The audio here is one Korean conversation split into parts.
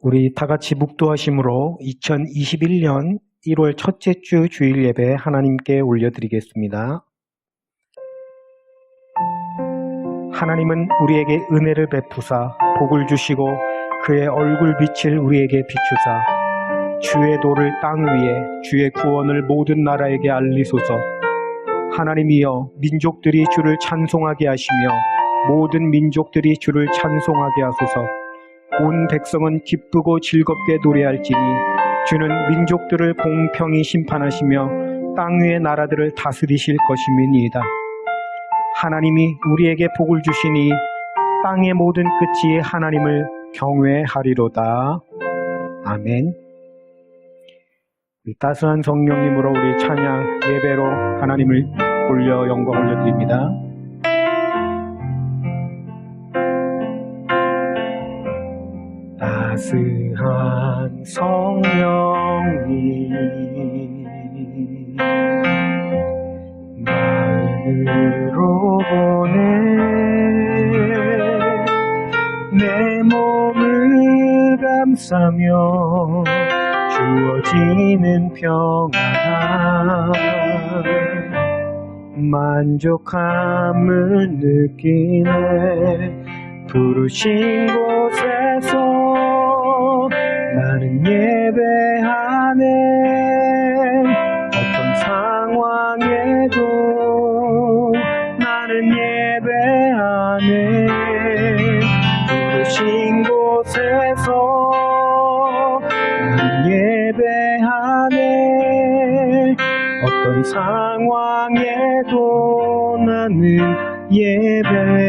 우리 다 같이 묵도하심으로 2021년 1월 첫째 주 주일 예배 하나님께 올려드리겠습니다. 하나님은 우리에게 은혜를 베푸사 복을 주시고 그의 얼굴빛을 우리에게 비추사 주의 도를 땅 위에 주의 구원을 모든 나라에게 알리소서. 하나님이여, 민족들이 주를 찬송하게 하시며 모든 민족들이 주를 찬송하게 하소서. 온 백성은 기쁘고 즐겁게 노래할지니 주는 민족들을 공평히 심판하시며 땅 위의 나라들을 다스리실 것임이니이다. 하나님이 우리에게 복을 주시니 땅의 모든 끝이 하나님을 경외하리로다. 아멘. 따스한 성령님으로 우리 찬양 예배로 하나님을 올려 영광 올려드립니다. 따스한 성령님 마음으로 보내 내 몸을 감싸며 주어지는 평안 만족함을 느끼네. 부르신 곳에서 나는 예배하네. 어떤 상황에도 나는 예배하네. 부르신 곳에서 나는 예배하네. 어떤 상황에도 나는 예배하네.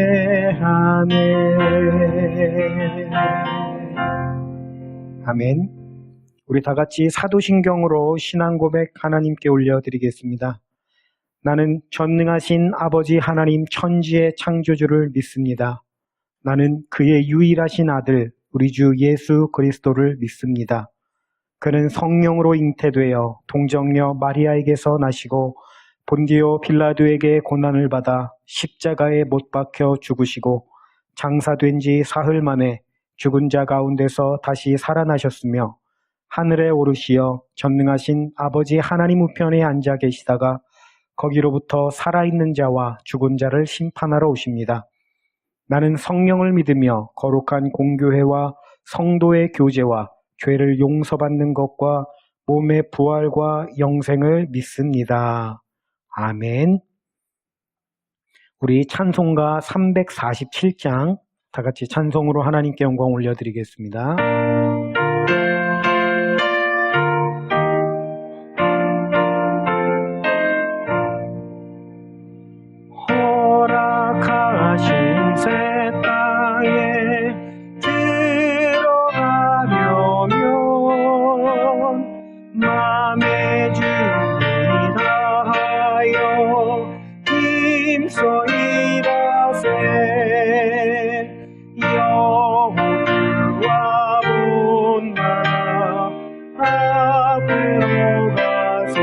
아멘. 우리 다 같이 사도신경으로 신앙 고백 하나님께 올려드리겠습니다. 나는 전능하신 아버지 하나님 천지의 창조주를 믿습니다. 나는 그의 유일하신 아들 우리 주 예수 그리스도를 믿습니다. 그는 성령으로 잉태되어 동정녀 마리아에게서 나시고 본디오 빌라도에게 고난을 받아 십자가에 못 박혀 죽으시고 장사된 지 사흘 만에 죽은 자 가운데서 다시 살아나셨으며 하늘에 오르시어 전능하신 아버지 하나님 우편에 앉아 계시다가 거기로부터 살아있는 자와 죽은 자를 심판하러 오십니다. 나는 성령을 믿으며 거룩한 공교회와 성도의 교제와 죄를 용서받는 것과 몸의 부활과 영생을 믿습니다. 아멘. 우리 찬송가 347장 다 같이 찬송으로 하나님께 영광 올려드리겠습니다. 허락하신 새 땅에 들어가려면 마음의 준비 다하여 힘써 일하세. 여호와 본받아 앞으로 가세.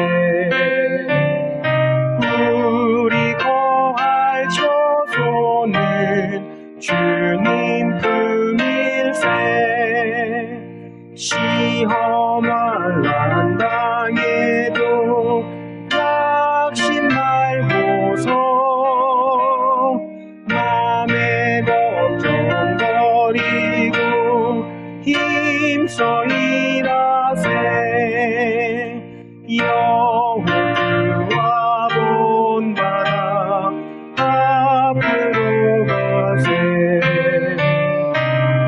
우리 거할 처소는 주님 품일세. 시험할 난 당해도 낙심 말고서 맘에 걱정 버리고 힘써 일하세. 여호와 본받아 앞으로 가세.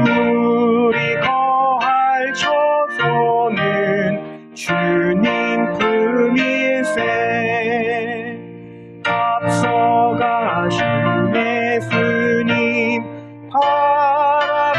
우리 거할 처소는 주님 품일세. 앞서가신 예수님 바라보면서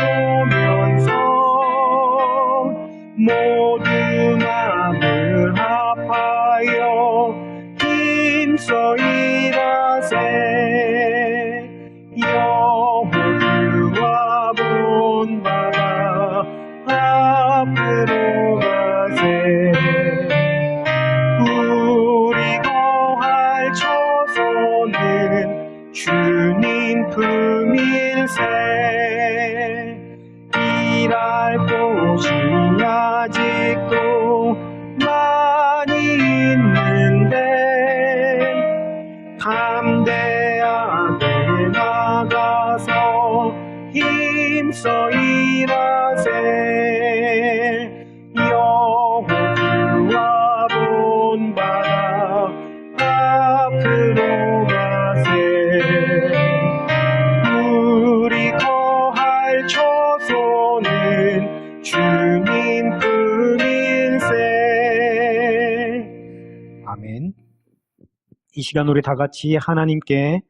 이 시간 우리 다 같이 하나님께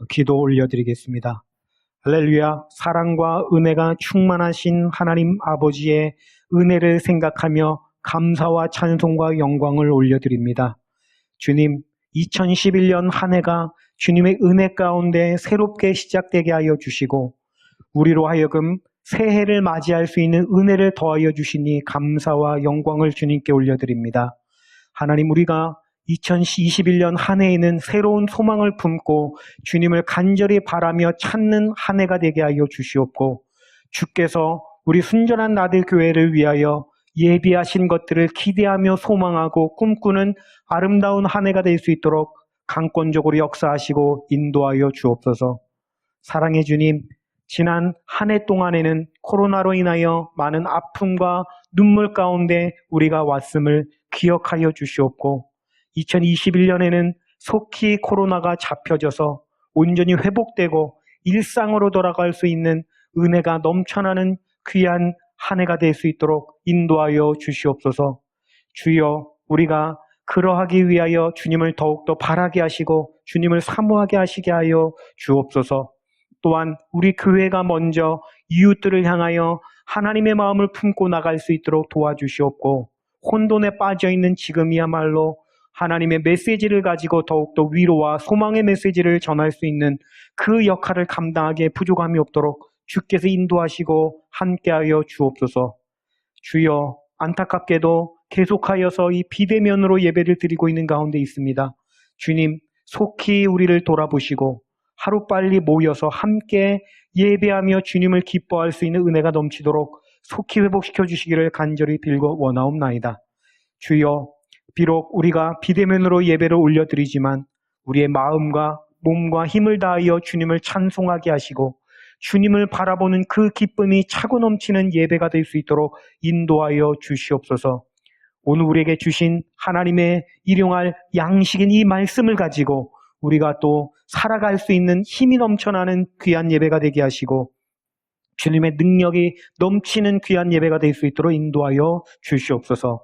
기도 올려드리겠습니다. 할렐루야. 사랑과 은혜가 충만하신 하나님 아버지의 은혜를 생각하며 감사와 찬송과 영광을 올려드립니다. 주님, 2011년 한 해가 주님의 은혜 가운데 새롭게 시작되게 하여 주시고 우리로 하여금 새해를 맞이할 수 있는 은혜를 더하여 주시니 감사와 영광을 주님께 올려드립니다. 하나님, 우리가 2021년 한 해에는 새로운 소망을 품고 주님을 간절히 바라며 찾는 한 해가 되게 하여 주시옵고 주께서 우리 순전한 나들 교회를 위하여 예비하신 것들을 기대하며 소망하고 꿈꾸는 아름다운 한 해가 될 수 있도록 강권적으로 역사하시고 인도하여 주옵소서. 사랑의 주님, 지난 한 해 동안에는 코로나로 인하여 많은 아픔과 눈물 가운데 우리가 왔음을 기억하여 주시옵고 2021년에는 속히 코로나가 잡혀져서 온전히 회복되고 일상으로 돌아갈 수 있는 은혜가 넘쳐나는 귀한 한 해가 될 수 있도록 인도하여 주시옵소서. 주여, 우리가 그러하기 위하여 주님을 더욱더 바라게 하시고 주님을 사모하게 하시게 하여 주옵소서. 또한 우리 교회가 먼저 이웃들을 향하여 하나님의 마음을 품고 나갈 수 있도록 도와주시옵고 혼돈에 빠져있는 지금이야말로 하나님의 메시지를 가지고 더욱더 위로와 소망의 메시지를 전할 수 있는 그 역할을 감당하기에 부족함이 없도록 주께서 인도하시고 함께하여 주옵소서. 주여, 안타깝게도 계속하여서 이 비대면으로 예배를 드리고 있는 가운데 있습니다. 주님, 속히 우리를 돌아보시고 하루빨리 모여서 함께 예배하며 주님을 기뻐할 수 있는 은혜가 넘치도록 속히 회복시켜 주시기를 간절히 빌고 원하옵나이다. 주여, 비록 우리가 비대면으로 예배를 올려드리지만 우리의 마음과 몸과 힘을 다하여 주님을 찬송하게 하시고 주님을 바라보는 그 기쁨이 차고 넘치는 예배가 될 수 있도록 인도하여 주시옵소서. 오늘 우리에게 주신 하나님의 일용할 양식인 이 말씀을 가지고 우리가 또 살아갈 수 있는 힘이 넘쳐나는 귀한 예배가 되게 하시고 주님의 능력이 넘치는 귀한 예배가 될 수 있도록 인도하여 주시옵소서.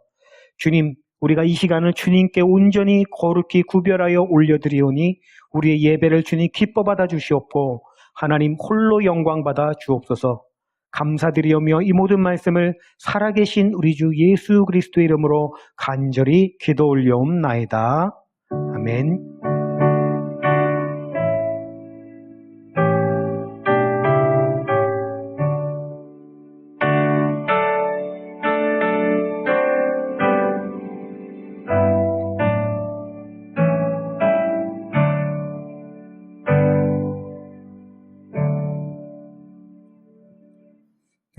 주님, 우리가 이 시간을 주님께 온전히 거룩히 구별하여 올려드리오니 우리의 예배를 주님 기뻐 받아 주시옵고 하나님 홀로 영광 받아 주옵소서. 감사드리오며 이 모든 말씀을 살아계신 우리 주 예수 그리스도의 이름으로 간절히 기도 올려옵나이다. 아멘.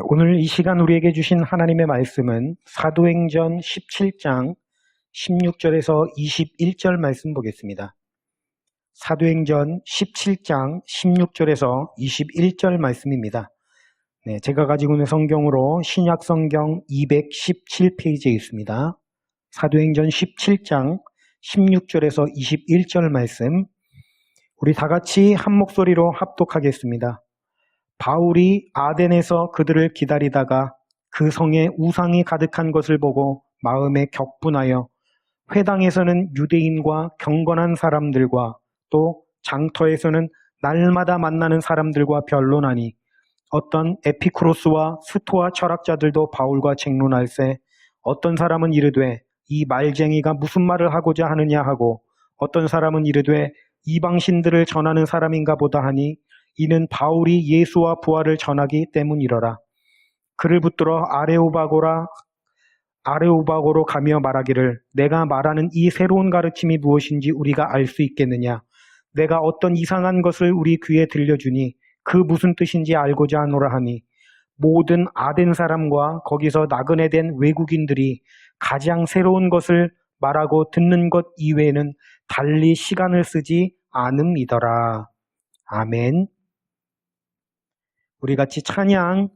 오늘 이 시간 우리에게 주신 하나님의 말씀은 사도행전 17장 16절에서 21절 말씀 보겠습니다. 사도행전 17장 16절에서 21절 말씀입니다. 네, 제가 가지고 있는 성경으로 신약성경 217페이지에 있습니다. 사도행전 17장 16절에서 21절 말씀, 우리 다 같이 한 목소리로 합독하겠습니다. 바울이 아덴에서 그들을 기다리다가 그 성에 우상이 가득한 것을 보고 마음에 격분하여 회당에서는 유대인과 경건한 사람들과 또 장터에서는 날마다 만나는 사람들과 변론하니 어떤 에피쿠로스와 스토아 철학자들도 바울과 쟁론할세 어떤 사람은 이르되 이 말쟁이가 무슨 말을 하고자 하느냐 하고 어떤 사람은 이르되 이방신들을 전하는 사람인가 보다 하니 이는 바울이 예수와 부활을 전하기 때문이러라. 그를 붙들어 아레오바고로 가며 말하기를 내가 말하는 이 새로운 가르침이 무엇인지 우리가 알 수 있겠느냐. 내가 어떤 이상한 것을 우리 귀에 들려주니 그 무슨 뜻인지 알고자 하노라 하니 모든 아덴 사람과 거기서 나그네 된 외국인들이 가장 새로운 것을 말하고 듣는 것 이외에는 달리 시간을 쓰지 않음이더라. 아멘. 우리 같이 찬양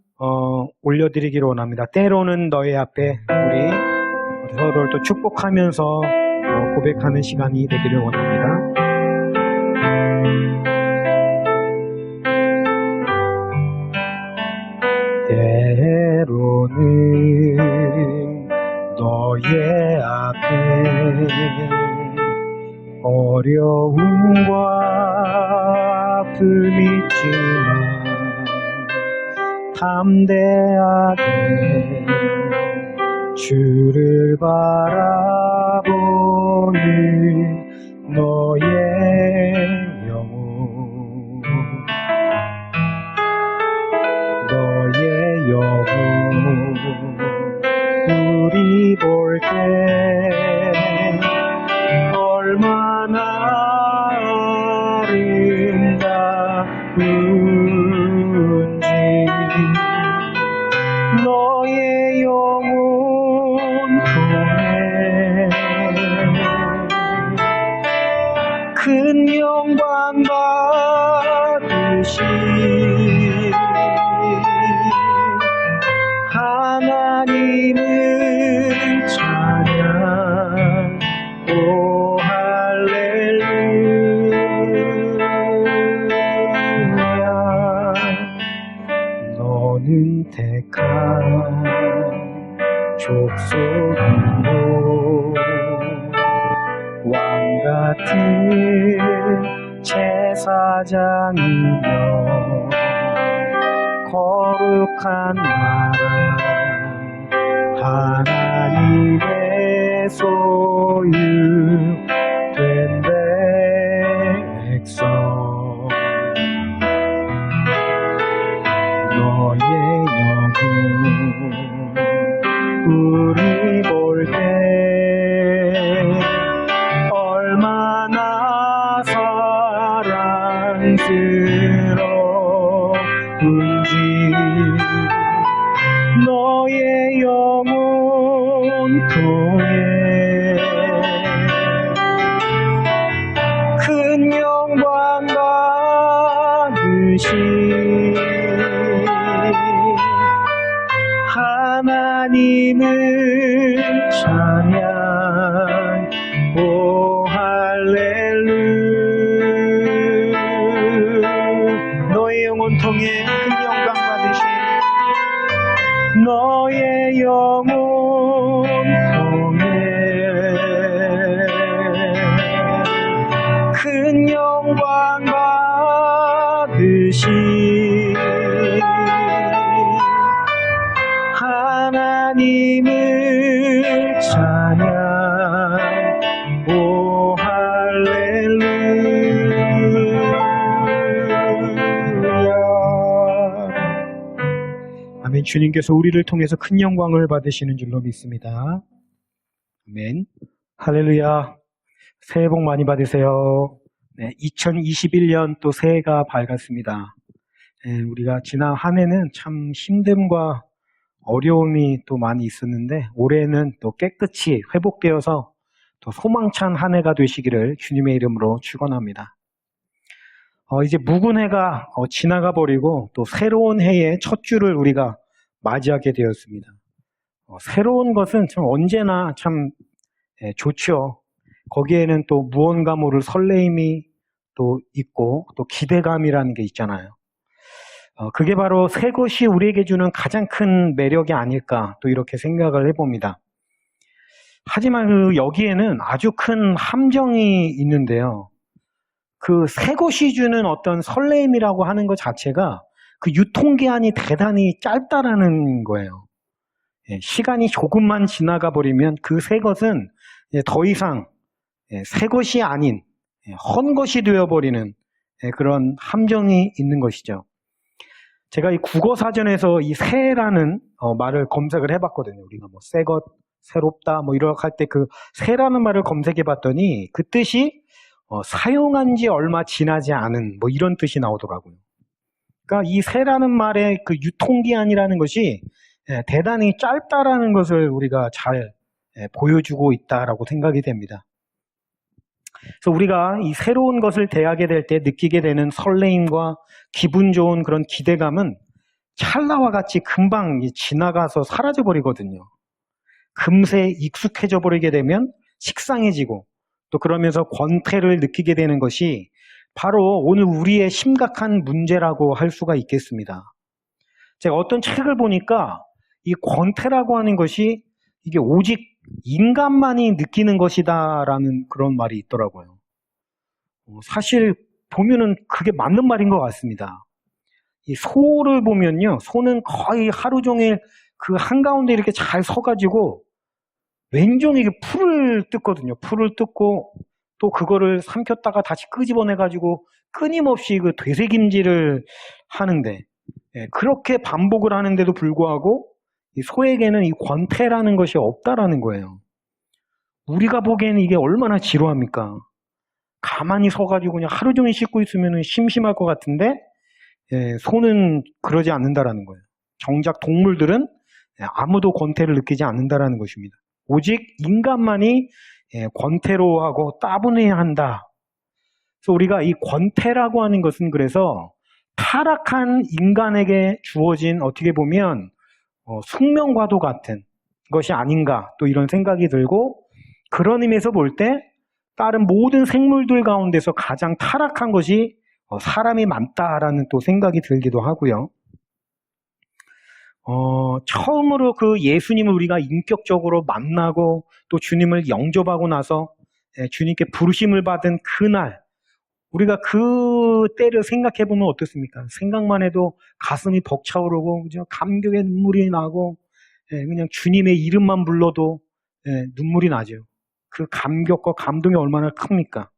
올려드리기를 원합니다. 때로는 너의 앞에 우리 서로를 또 축복하면서 고백하는 시간이 되기를 원합니다. 때로는 너의 앞에 어려움과 아픔이 있지만 담대하게 주를 바라보는 너의 영혼, 너의 영혼 우리 볼 때 얼마나 아름다운지 너의 영혼 통해 큰 영광 받으시 하나님을 찬양. 오 할렐루야. 너는 택한 족속으로 왕같은 제사장이며 거룩한 나라 하나님의 소유된 백성, 너의 영혼 우리 볼 때 얼마나 사랑스러운지 너의 영혼 통해 큰 영광 받으시 하나님을 찬양. 오 할렐루야. 너의 영혼 통해 큰 영광 받으시 너의 영혼 통해 큰 영광 받으시 하나님을 찬양. 오 할렐루야. 아멘. 주님께서 우리를 통해서 큰 영광을 받으시는 줄로 믿습니다. 아멘. 할렐루야. 새해 복 많이 받으세요. 네, 2021년 또 새해가 밝았습니다. 네, 우리가 지난 한 해는 참 힘듦과 어려움이 또 많이 있었는데 올해는 또 깨끗이 회복되어서 또 소망찬 한 해가 되시기를 주님의 이름으로 축원합니다. 이제 묵은 해가 지나가 버리고 또 새로운 해의 첫 주를 우리가 맞이하게 되었습니다. 새로운 것은 참 언제나 참 좋죠. 거기에는 또 무언가 모를 설레임이 또 있고 또 기대감이라는 게 있잖아요. 그게 바로 새 것이 우리에게 주는 가장 큰 매력이 아닐까 또 이렇게 생각을 해봅니다. 하지만 여기에는 아주 큰 함정이 있는데요. 그 새 것이 주는 어떤 설레임이라고 하는 것 자체가 그 유통기한이 대단히 짧다라는 거예요. 시간이 조금만 지나가 버리면 그 새 것은 더 이상 새 것이 아닌 헌 것이 되어버리는 그런 함정이 있는 것이죠. 제가 이 국어사전에서 이 새라는 말을 검색을 해봤거든요. 우리가 뭐 새 것, 새롭다 뭐 이렇게 할 때 그 새라는 말을 검색해봤더니 그 뜻이 사용한 지 얼마 지나지 않은 뭐 이런 뜻이 나오더라고요. 그러니까 이 새라는 말의 그 유통기한이라는 것이 대단히 짧다라는 것을 우리가 잘 보여주고 있다라고 생각이 됩니다. 그래서 우리가 이 새로운 것을 대하게 될 때 느끼게 되는 설레임과 기분 좋은 그런 기대감은 찰나와 같이 금방 지나가서 사라져 버리거든요. 금세 익숙해져 버리게 되면 식상해지고 또 그러면서 권태를 느끼게 되는 것이 바로 오늘 우리의 심각한 문제라고 할 수가 있겠습니다. 제가 어떤 책을 보니까 이 권태라고 하는 것이 이게 오직 인간만이 느끼는 것이다라는 그런 말이 있더라고요. 사실 보면은 그게 맞는 말인 것 같습니다. 이 소를 보면요, 소는 거의 하루 종일 그 한가운데 이렇게 잘 서가지고 왼종일 풀을 뜯거든요. 풀을 뜯고 또 그거를 삼켰다가 다시 끄집어내가지고 끊임없이 그 되새김질을 하는데, 그렇게 반복을 하는데도 불구하고 이 소에게는 이 권태라는 것이 없다라는 거예요. 우리가 보기에는 이게 얼마나 지루합니까? 가만히 서가지고 그냥 하루 종일 씻고 있으면 심심할 것 같은데, 소는 그러지 않는다라는 거예요. 정작 동물들은 아무도 권태를 느끼지 않는다라는 것입니다. 오직 인간만이 권태로워하고 따분해야 한다. 그래서 우리가 이 권태라고 하는 것은 그래서 타락한 인간에게 주어진 어떻게 보면 숙명과도 같은 것이 아닌가 또 이런 생각이 들고, 그런 의미에서 볼 때 다른 모든 생물들 가운데서 가장 타락한 것이 사람이 맞다라는 또 생각이 들기도 하고요. 처음으로 그 예수님을 우리가 인격적으로 만나고 또 주님을 영접하고 나서 주님께 부르심을 받은 그날, 우리가 그 때를 생각해 보면 어떻습니까? 생각만 해도 가슴이 벅차오르고, 그죠? 감격의 눈물이 나고, 그냥 주님의 이름만 불러도 눈물이 나죠. 그 감격과 감동이 얼마나 큽니까?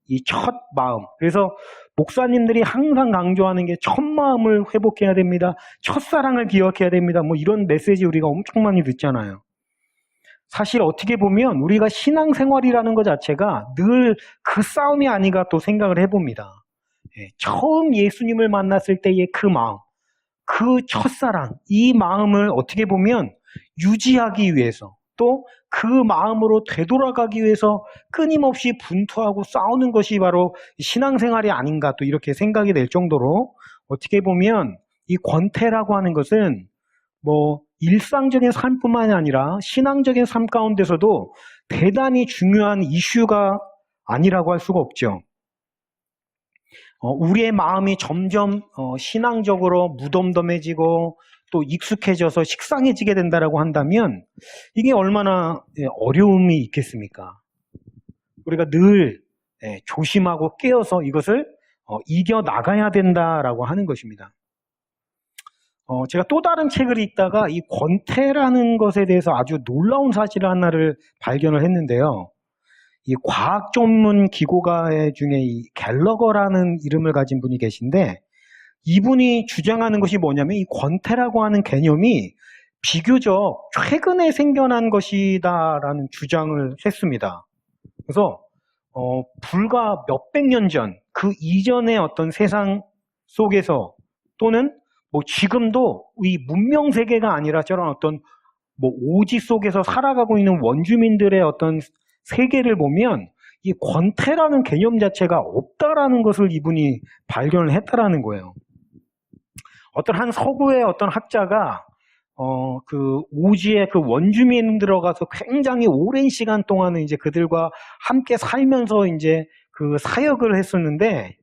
이 첫 마음. 그래서 목사님들이 항상 강조하는 게 첫 마음을 회복해야 됩니다. 첫사랑을 기억해야 됩니다. 뭐 이런 메시지 우리가 엄청 많이 듣잖아요. 사실 어떻게 보면 우리가 신앙생활이라는 것 자체가 늘 그 싸움이 아닌가 또 생각을 해봅니다. 처음 예수님을 만났을 때의 그 마음, 그 첫사랑, 이 마음을 어떻게 보면 유지하기 위해서, 또 그 마음으로 되돌아가기 위해서 끊임없이 분투하고 싸우는 것이 바로 신앙생활이 아닌가 또 이렇게 생각이 될 정도로, 어떻게 보면 이 권태라고 하는 것은 뭐 일상적인 삶뿐만이 아니라 신앙적인 삶 가운데서도 대단히 중요한 이슈가 아니라고 할 수가 없죠. 우리의 마음이 점점 신앙적으로 무덤덤해지고 또 익숙해져서 식상해지게 된다라고 한다면 이게 얼마나 어려움이 있겠습니까? 우리가 늘 조심하고 깨어서 이것을 이겨나가야 된다라고 하는 것입니다. 제가 또 다른 책을 읽다가 이 권태라는 것에 대해서 아주 놀라운 사실 하나를 발견을 했는데요. 이 과학 전문 기고가 중에 이 갤러거라는 이름을 가진 분이 계신데, 이분이 주장하는 것이 뭐냐면 이 권태라고 하는 개념이 비교적 최근에 생겨난 것이다라는 주장을 했습니다. 그래서 불과 몇백 년 전, 그 이전의 어떤 세상 속에서 또는 뭐 지금도 이 문명 세계가 아니라 저런 어떤 뭐 오지 속에서 살아가고 있는 원주민들의 어떤 세계를 보면 이 권태라는 개념 자체가 없다라는 것을 이분이 발견을 했다라는 거예요. 어떤 한 서구의 어떤 학자가 그 오지의 그 원주민 들어가서 굉장히 오랜 시간 동안은 이제 그들과 함께 살면서 이제 그 사역을 했었는데,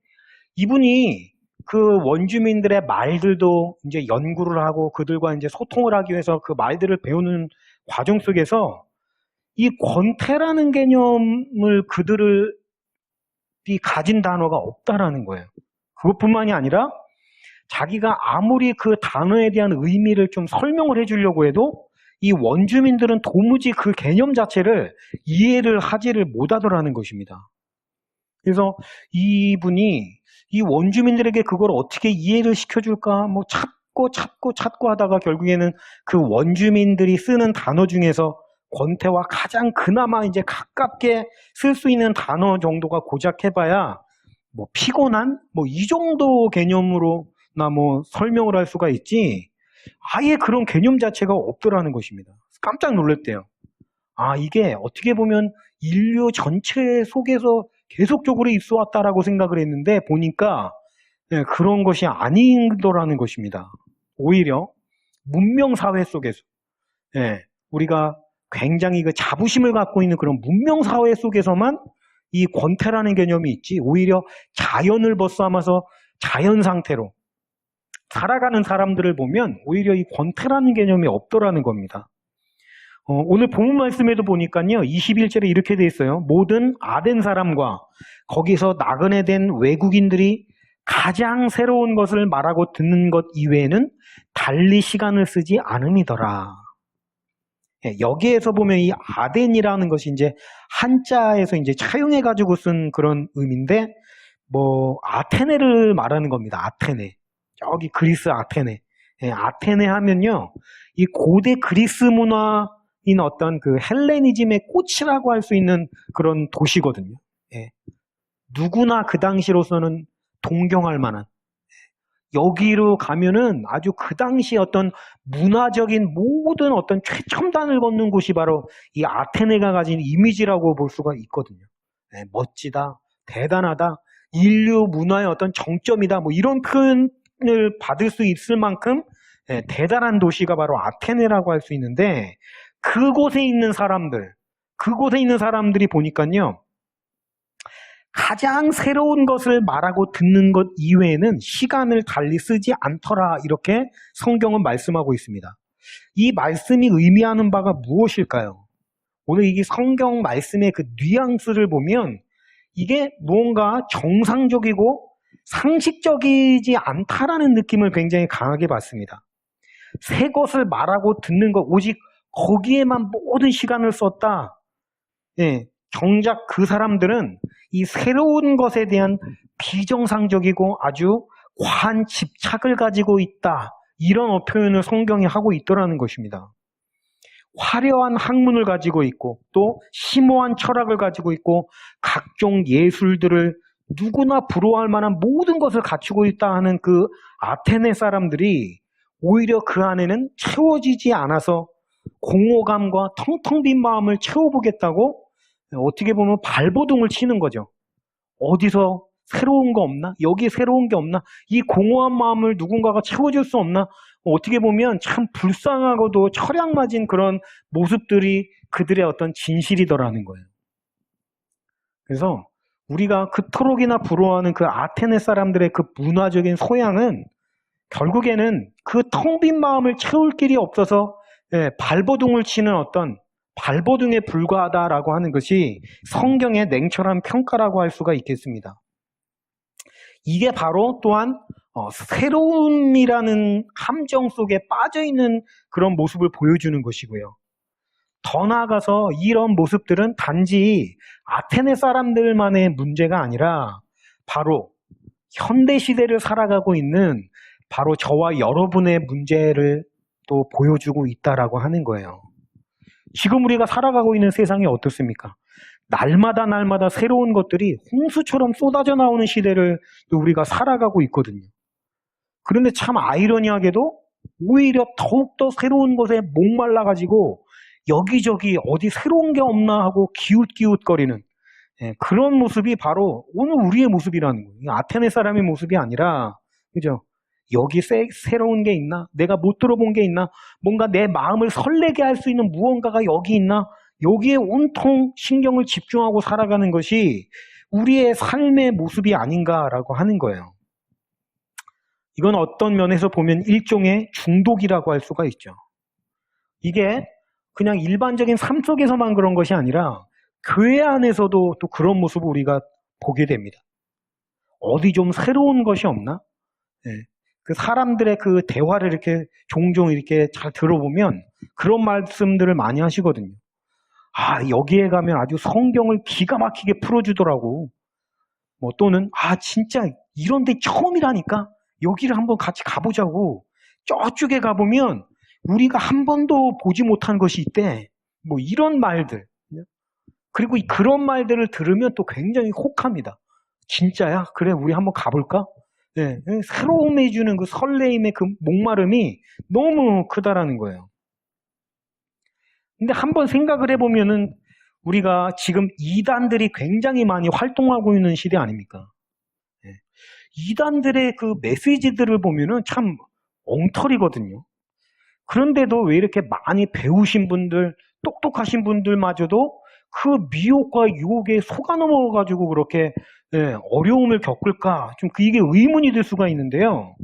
이분이 그 원주민들의 말들도 이제 연구를 하고 그들과 이제 소통을 하기 위해서 그 말들을 배우는 과정 속에서 이 권태라는 개념을 그들이 가진 단어가 없다라는 거예요. 그것뿐만이 아니라 자기가 아무리 그 단어에 대한 의미를 좀 설명을 해주려고 해도 이 원주민들은 도무지 그 개념 자체를 이해를 하지를 못하더라는 것입니다. 그래서 이분이 이 원주민들에게 그걸 어떻게 이해를 시켜줄까 뭐 찾고 하다가 결국에는 그 원주민들이 쓰는 단어 중에서 권태와 가장 그나마 이제 가깝게 쓸 수 있는 단어 정도가 고작 해봐야 뭐 피곤한 뭐 이 정도 개념으로나 뭐 설명을 할 수가 있지, 아예 그런 개념 자체가 없더라는 것입니다. 깜짝 놀랐대요. 아, 이게 어떻게 보면 인류 전체 속에서 계속적으로 있어 왔다라고 생각을 했는데 보니까 그런 것이 아니더라는 것입니다. 오히려 문명 사회 속에서 우리가 굉장히 그 자부심을 갖고 있는 그런 문명 사회 속에서만 이 권태라는 개념이 있지, 오히려 자연을 벗어나서 자연 상태로 살아가는 사람들을 보면 오히려 이 권태라는 개념이 없더라는 겁니다. 오늘 본문 말씀에도 보니까요, 21절에 이렇게 돼 있어요. 모든 아덴 사람과 거기서 나그네 된 외국인들이 가장 새로운 것을 말하고 듣는 것 이외에는 달리 시간을 쓰지 않음이더라. 예, 여기에서 보면 이 아덴이라는 것이 이제 한자에서 이제 차용해가지고 쓴 그런 의미인데, 아테네를 말하는 겁니다. 아테네. 여기 그리스 아테네. 예, 아테네 하면요, 이 고대 그리스 문화인 어떤 그 헬레니즘의 꽃이라고 할 수 있는 그런 도시거든요. 예. 누구나 그 당시로서는 동경할 만한, 여기로 가면은 아주 그 당시 어떤 문화적인 모든 어떤 최첨단을 걷는 곳이 바로 이 아테네가 가진 이미지라고 볼 수가 있거든요. 네, 멋지다, 대단하다, 인류 문화의 어떤 정점이다, 이런 표현을 받을 수 있을 만큼 대단한 도시가 바로 아테네라고 할 수 있는데, 그곳에 있는 사람들이 보니까요, 가장 새로운 것을 말하고 듣는 것 이외에는 시간을 달리 쓰지 않더라, 이렇게 성경은 말씀하고 있습니다. 이 말씀이 의미하는 바가 무엇일까요? 오늘 이 성경 말씀의 그 뉘앙스를 보면 이게 무언가 정상적이고 상식적이지 않다라는 느낌을 굉장히 강하게 받습니다. 새 것을 말하고 듣는 것, 오직 거기에만 모든 시간을 썼다. 예, 정작 그 사람들은 이 새로운 것에 대한 비정상적이고 아주 과한 집착을 가지고 있다, 이런 표현을 성경이 하고 있더라는 것입니다. 화려한 학문을 가지고 있고 또 심오한 철학을 가지고 있고 각종 예술들을 누구나 부러워할 만한 모든 것을 갖추고 있다 하는 그 아테네 사람들이 오히려 그 안에는 채워지지 않아서 공허감과 텅텅 빈 마음을 채워보겠다고 어떻게 보면 발버둥을 치는 거죠. 어디서 새로운 거 없나? 여기 새로운 게 없나? 이 공허한 마음을 누군가가 채워줄 수 없나? 어떻게 보면 참 불쌍하고도 철양맞은 그런 모습들이 그들의 어떤 진실이더라는 거예요. 그래서 우리가 그토록이나 부러워하는 그 아테네 사람들의 그 문화적인 소양은 결국에는 그 텅 빈 마음을 채울 길이 없어서 발버둥을 치는 어떤 발버둥에 불과하다라고 하는 것이 성경의 냉철한 평가라고 할 수가 있겠습니다. 이게 바로 또한 새로움이라는 함정 속에 빠져있는 그런 모습을 보여주는 것이고요. 더 나아가서 이런 모습들은 단지 아테네 사람들만의 문제가 아니라 바로 현대시대를 살아가고 있는 바로 저와 여러분의 문제를 또 보여주고 있다라고 하는 거예요. 지금 우리가 살아가고 있는 세상이 어떻습니까? 날마다 새로운 것들이 홍수처럼 쏟아져 나오는 시대를 또 우리가 살아가고 있거든요. 그런데 참 아이러니하게도 오히려 더욱더 새로운 것에 목말라가지고 여기저기 어디 새로운 게 없나 하고 기웃기웃거리는 그런 모습이 바로 오늘 우리의 모습이라는 거예요. 아테네 사람의 모습이 아니라, 그죠? 여기 새로운 게 있나? 내가 못 들어본 게 있나? 뭔가 내 마음을 설레게 할 수 있는 무언가가 여기 있나? 여기에 온통 신경을 집중하고 살아가는 것이 우리의 삶의 모습이 아닌가라고 하는 거예요. 이건 어떤 면에서 보면 일종의 중독이라고 할 수가 있죠. 이게 그냥 일반적인 삶 속에서만 그런 것이 아니라 교회 안에서도 또 그런 모습을 우리가 보게 됩니다. 어디 좀 새로운 것이 없나? 그 사람들의 그 대화를 이렇게 종종 이렇게 잘 들어보면 그런 말씀들을 많이 하시거든요. 여기에 가면 아주 성경을 기가 막히게 풀어주더라고. 또는 진짜 이런 데 처음이라니까 여기를 한번 같이 가보자고. 저쪽에 가보면 우리가 한 번도 보지 못한 것이 있대. 이런 말들. 그리고 그런 말들을 들으면 또 굉장히 혹합니다. 진짜야? 그래, 우리 한번 가볼까? 새로움에 주는 그 설레임의 그 목마름이 너무 크다라는 거예요. 근데 한번 생각을 해보면은 우리가 지금 이단들이 굉장히 많이 활동하고 있는 시대 아닙니까? 이단들의 그 메시지들을 보면은 참 엉터리거든요. 그런데도 왜 이렇게 많이 배우신 분들, 똑똑하신 분들마저도 그 미혹과 유혹에 속아 넘어가지고 그렇게 어려움을 겪을까? 좀 이게 의문이 들 수가 있는데요.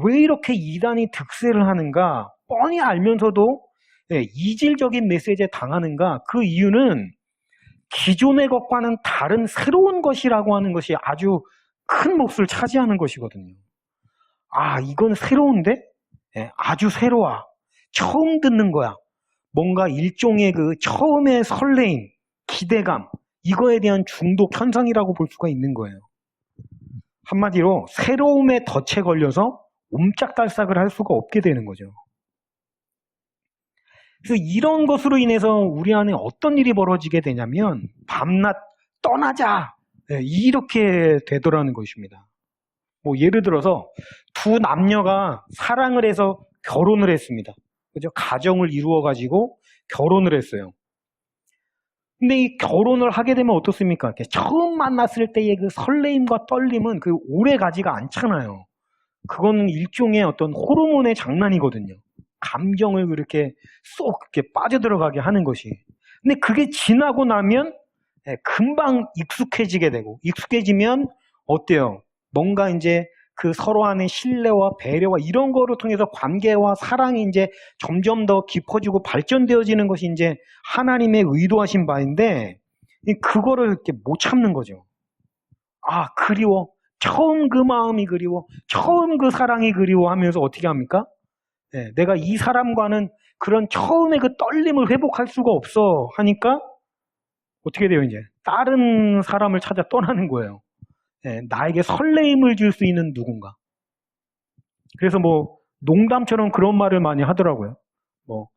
왜 이렇게 이단이 득세를 하는가? 뻔히 알면서도 이질적인 메시지에 당하는가? 그 이유는 기존의 것과는 다른 새로운 것이라고 하는 것이 아주 큰 몫을 차지하는 것이거든요. 아, 이건 새로운데? 아주 새로워. 처음 듣는 거야. 뭔가 일종의 그 처음의 설레임, 기대감, 이거에 대한 중독 현상이라고 볼 수가 있는 거예요. 한마디로 새로움에 덫에 걸려서 옴짝달싹을 할 수가 없게 되는 거죠. 그래서 이런 것으로 인해서 우리 안에 어떤 일이 벌어지게 되냐면 밤낮 떠나자 이렇게 되더라는 것입니다. 뭐 예를 들어서 두 남녀가 사랑을 해서 결혼을 했습니다. 그죠? 가정을 이루어 가지고 결혼을 했어요. 근데 이 결혼을 하게 되면 어떻습니까? 처음 만났을 때의 그 설레임과 떨림은 그 오래 가지가 않잖아요. 그거는 일종의 어떤 호르몬의 장난이거든요. 감정을 그렇게 쏙 이렇게 빠져들어가게 하는 것이. 근데 그게 지나고 나면 금방 익숙해지게 되고, 익숙해지면 어때요? 뭔가 이제 그 서로 안의 신뢰와 배려와 이런 거를 통해서 관계와 사랑이 이제 점점 더 깊어지고 발전되어지는 것이 이제 하나님의 의도하신 바인데, 그거를 이렇게 못 참는 거죠. 아, 그리워. 처음 그 마음이 그리워. 처음 그 사랑이 그리워 하면서 어떻게 합니까? 내가 이 사람과는 그런 처음의 그 떨림을 회복할 수가 없어 하니까 어떻게 돼요, 이제? 다른 사람을 찾아 떠나는 거예요. 나에게 설레임을 줄 수 있는 누군가. 그래서 뭐 농담처럼 그런 말을 많이 하더라고요. 뭐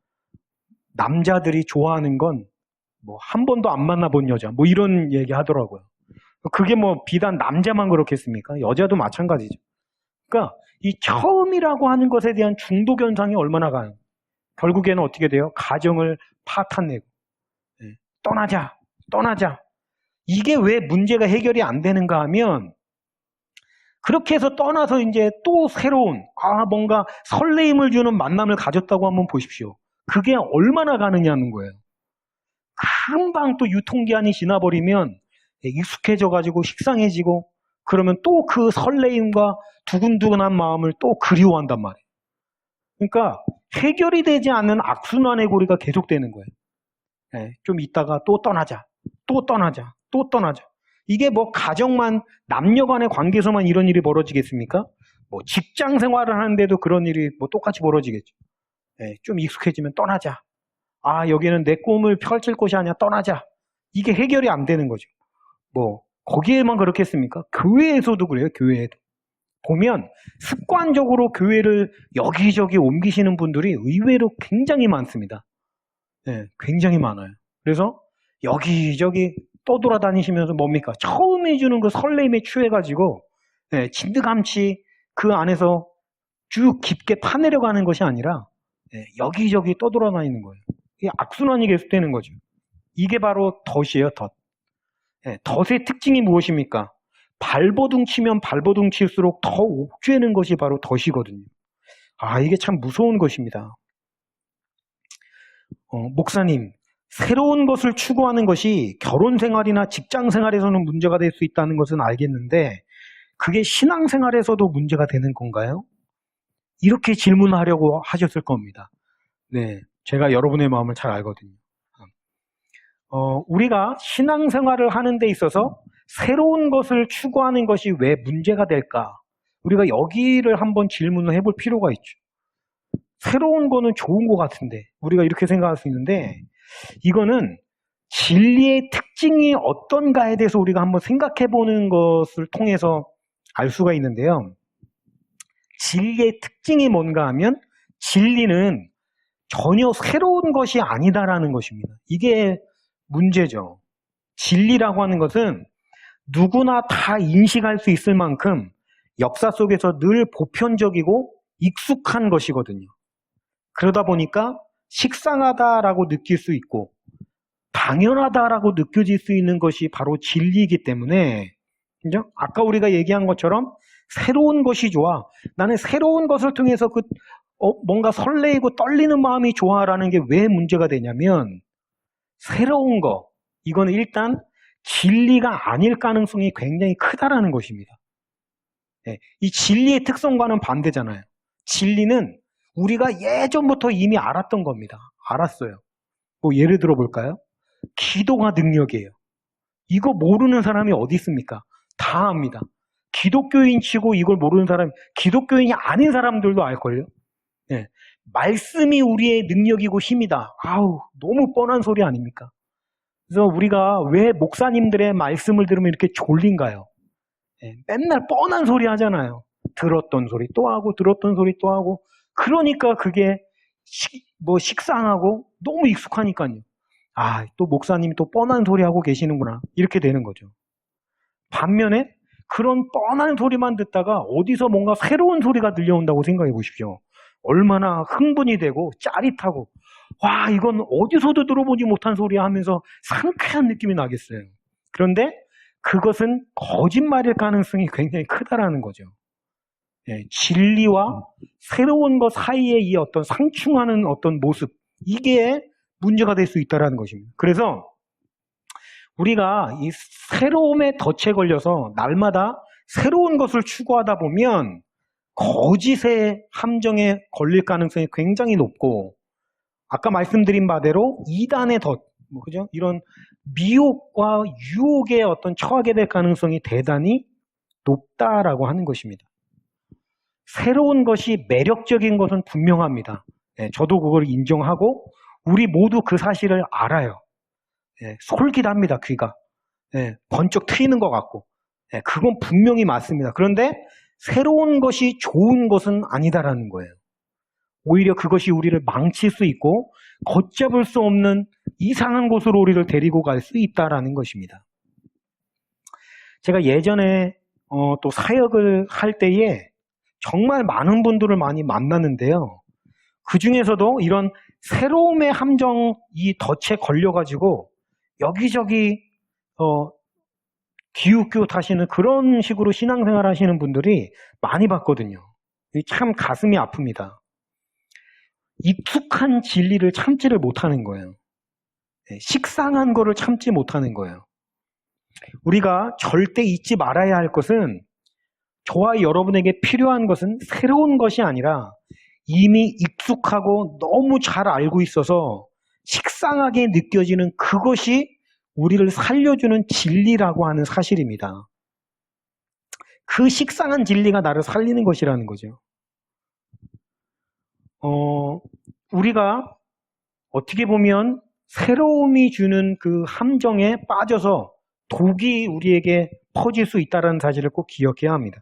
남자들이 좋아하는 건 뭐 한 번도 안 만나본 여자, 뭐 이런 얘기 하더라고요. 그게 뭐 비단 남자만 그렇겠습니까? 여자도 마찬가지죠. 그러니까 이 처음이라고 하는 것에 대한 중독 현상이 얼마나 가요? 결국에는 어떻게 돼요? 가정을 파탄내고 떠나자, 떠나자. 이게 왜 문제가 해결이 안 되는가 하면 그렇게 해서 떠나서 이제 또 새로운 뭔가 설레임을 주는 만남을 가졌다고 한번 보십시오. 그게 얼마나 가느냐는 거예요. 금방 또 유통기한이 지나버리면 익숙해져 가지고 식상해지고 그러면 또 그 설레임과 두근두근한 마음을 또 그리워한단 말이에요. 그러니까 해결이 되지 않는 악순환의 고리가 계속되는 거예요. 좀 있다가 또 떠나자, 또 떠나자, 또 떠나자. 이게 뭐 가정만 남녀 간의 관계에서만 이런 일이 벌어지겠습니까? 뭐 직장 생활을 하는데도 그런 일이 뭐 똑같이 벌어지겠죠. 좀 익숙해지면 떠나자. 아, 여기는 내 꿈을 펼칠 곳이 아니야. 떠나자. 이게 해결이 안 되는 거죠. 뭐 거기에만 그렇겠습니까? 교회에서도 그래요. 교회에도. 보면 습관적으로 교회를 여기저기 옮기시는 분들이 의외로 굉장히 많습니다. 굉장히 많아요. 그래서 여기저기 떠돌아다니시면서 뭡니까? 처음 해주는 그 설렘에 취해가지고 진드감치 그 안에서 쭉 깊게 파내려가는 것이 아니라 여기저기 떠돌아다니는 거예요. 이게 악순환이 계속되는 거죠. 이게 바로 덫이에요, 덫. 덫의 특징이 무엇입니까? 발버둥 치면 발버둥 칠수록 더 옥죄는 것이 바로 덫이거든요. 아, 이게 참 무서운 것입니다. 목사님, 새로운 것을 추구하는 것이 결혼 생활이나 직장 생활에서는 문제가 될 수 있다는 것은 알겠는데 그게 신앙 생활에서도 문제가 되는 건가요? 이렇게 질문하려고 하셨을 겁니다. 네, 제가 여러분의 마음을 잘 알거든요. 우리가 신앙 생활을 하는 데 있어서 새로운 것을 추구하는 것이 왜 문제가 될까? 우리가 여기를 한번 질문을 해볼 필요가 있죠. 새로운 거는 좋은 것 같은데 우리가 이렇게 생각할 수 있는데 이거는 진리의 특징이 어떤가에 대해서 우리가 한번 생각해 보는 것을 통해서 알 수가 있는데요. 진리의 특징이 뭔가 하면 진리는 전혀 새로운 것이 아니다라는 것입니다. 이게 문제죠. 진리라고 하는 것은 누구나 다 인식할 수 있을 만큼 역사 속에서 늘 보편적이고 익숙한 것이거든요. 그러다 보니까 식상하다라고 느낄 수 있고 당연하다라고 느껴질 수 있는 것이 바로 진리이기 때문에 그죠? 아까 우리가 얘기한 것처럼 새로운 것이 좋아. 나는 새로운 것을 통해서 뭔가 설레이고 떨리는 마음이 좋아라는 게 왜 문제가 되냐면 새로운 거 이거는 일단 진리가 아닐 가능성이 굉장히 크다라는 것입니다. 이 진리의 특성과는 반대잖아요. 진리는 우리가 예전부터 이미 알았던 겁니다. 알았어요. 뭐 예를 들어 볼까요? 기도가 능력이에요. 이거 모르는 사람이 어디 있습니까? 다 압니다. 기독교인 치고 이걸 모르는 사람, 기독교인이 아닌 사람들도 알걸요? 예. 말씀이 우리의 능력이고 힘이다. 아우, 너무 뻔한 소리 아닙니까? 그래서 우리가 왜 목사님들의 말씀을 들으면 이렇게 졸린가요? 예, 맨날 뻔한 소리 하잖아요. 들었던 소리 또 하고, 들었던 소리 또 하고. 그러니까 그게 식상하고 너무 익숙하니까요. 아, 또 목사님이 또 뻔한 소리 하고 계시는구나. 이렇게 되는 거죠. 반면에 그런 뻔한 소리만 듣다가 어디서 뭔가 새로운 소리가 들려온다고 생각해 보십시오. 얼마나 흥분이 되고 짜릿하고, 와, 이건 어디서도 들어보지 못한 소리야 하면서 상쾌한 느낌이 나겠어요. 그런데 그것은 거짓말일 가능성이 굉장히 크다라는 거죠. 예, 진리와 새로운 것 사이에 이 어떤 상충하는 어떤 모습, 이게 문제가 될 수 있다는 것입니다. 그래서 우리가 이 새로움에 덫에 걸려서 날마다 새로운 것을 추구하다 보면 거짓의 함정에 걸릴 가능성이 굉장히 높고, 아까 말씀드린 바대로 이단의 덫, 그죠? 이런 미혹과 유혹에 어떤 처하게 될 가능성이 대단히 높다라고 하는 것입니다. 새로운 것이 매력적인 것은 분명합니다. 예, 저도 그걸 인정하고 우리 모두 그 사실을 알아요. 예, 솔깃합니다, 귀가. 예, 번쩍 트이는 것 같고. 예, 그건 분명히 맞습니다. 그런데 새로운 것이 좋은 것은 아니다라는 거예요. 오히려 그것이 우리를 망칠 수 있고 걷잡을 수 없는 이상한 곳으로 우리를 데리고 갈 수 있다라는 것입니다. 제가 예전에 또 사역을 할 때에 정말 많은 분들을 많이 만났는데요. 그 중에서도 이런 새로움의 함정, 이 덫에 걸려가지고 여기저기 기웃기웃하시는 그런 식으로 신앙생활 하시는 분들이 많이 봤거든요. 참 가슴이 아픕니다. 익숙한 진리를 참지를 못하는 거예요. 식상한 거를 참지 못하는 거예요. 우리가 절대 잊지 말아야 할 것은, 저와 여러분에게 필요한 것은 새로운 것이 아니라 이미 익숙하고 너무 잘 알고 있어서 식상하게 느껴지는 그것이 우리를 살려주는 진리라고 하는 사실입니다. 그 식상한 진리가 나를 살리는 것이라는 거죠. 우리가 어떻게 보면 새로움이 주는 그 함정에 빠져서 독이 우리에게 퍼질 수 있다는 사실을 꼭 기억해야 합니다.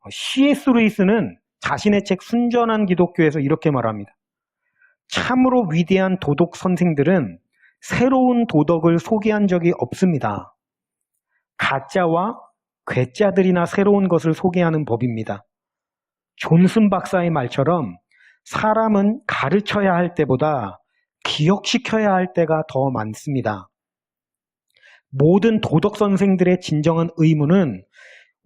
C.S. 루이스는 자신의 책 순전한 기독교에서 이렇게 말합니다. 참으로 위대한 도덕 선생들은 새로운 도덕을 소개한 적이 없습니다. 가짜와 괴짜들이나 새로운 것을 소개하는 법입니다. 존슨 박사의 말처럼 사람은 가르쳐야 할 때보다 기억시켜야 할 때가 더 많습니다. 모든 도덕 선생들의 진정한 의무는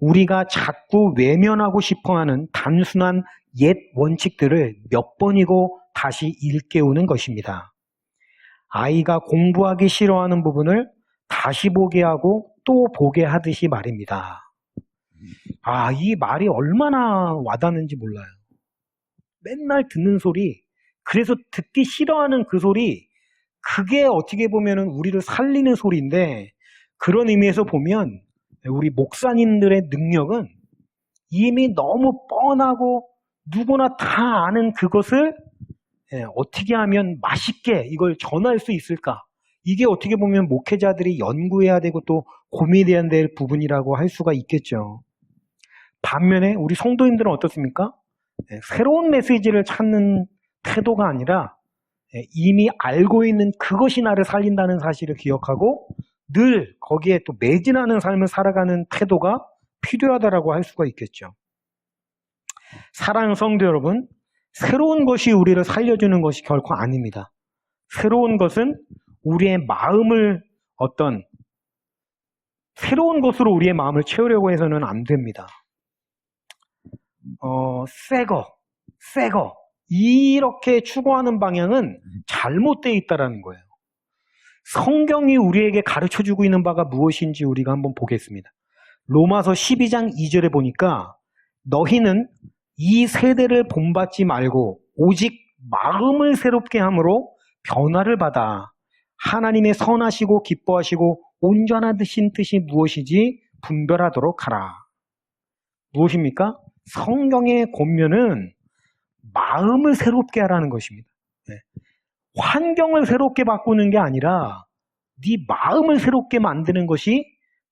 우리가 자꾸 외면하고 싶어하는 단순한 옛 원칙들을 몇 번이고 다시 일깨우는 것입니다. 아이가 공부하기 싫어하는 부분을 다시 보게 하고 또 보게 하듯이 말입니다. 아, 이 말이 얼마나 와닿는지 몰라요. 맨날 듣는 소리, 그래서 듣기 싫어하는 그 소리, 그게 어떻게 보면 우리를 살리는 소리인데, 그런 의미에서 보면 우리 목사님들의 능력은 이미 너무 뻔하고 누구나 다 아는 그것을 어떻게 하면 맛있게 이걸 전할 수 있을까? 이게 어떻게 보면 목회자들이 연구해야 되고 또 고민해야 될 부분이라고 할 수가 있겠죠. 반면에 우리 성도님들은 어떻습니까? 새로운 메시지를 찾는 태도가 아니라 이미 알고 있는 그것이 나를 살린다는 사실을 기억하고 늘 거기에 또 매진하는 삶을 살아가는 태도가 필요하다라고 할 수가 있겠죠. 사랑하는 성도 여러분, 새로운 것이 우리를 살려주는 것이 결코 아닙니다. 새로운 것은 우리의 마음을 새로운 것으로 우리의 마음을 채우려고 해서는 안 됩니다. 새 거 이렇게 추구하는 방향은 잘못되어 있다는 거예요. 성경이 우리에게 가르쳐주고 있는 바가 무엇인지 우리가 한번 보겠습니다. 로마서 12장 2절에 보니까 너희는 이 세대를 본받지 말고 오직 마음을 새롭게 함으로 변화를 받아 하나님의 선하시고 기뻐하시고 온전하신 뜻이 무엇이지 분별하도록 하라. 무엇입니까? 성경의 권면은 마음을 새롭게 하라는 것입니다. 환경을 새롭게 바꾸는 게 아니라 네 마음을 새롭게 만드는 것이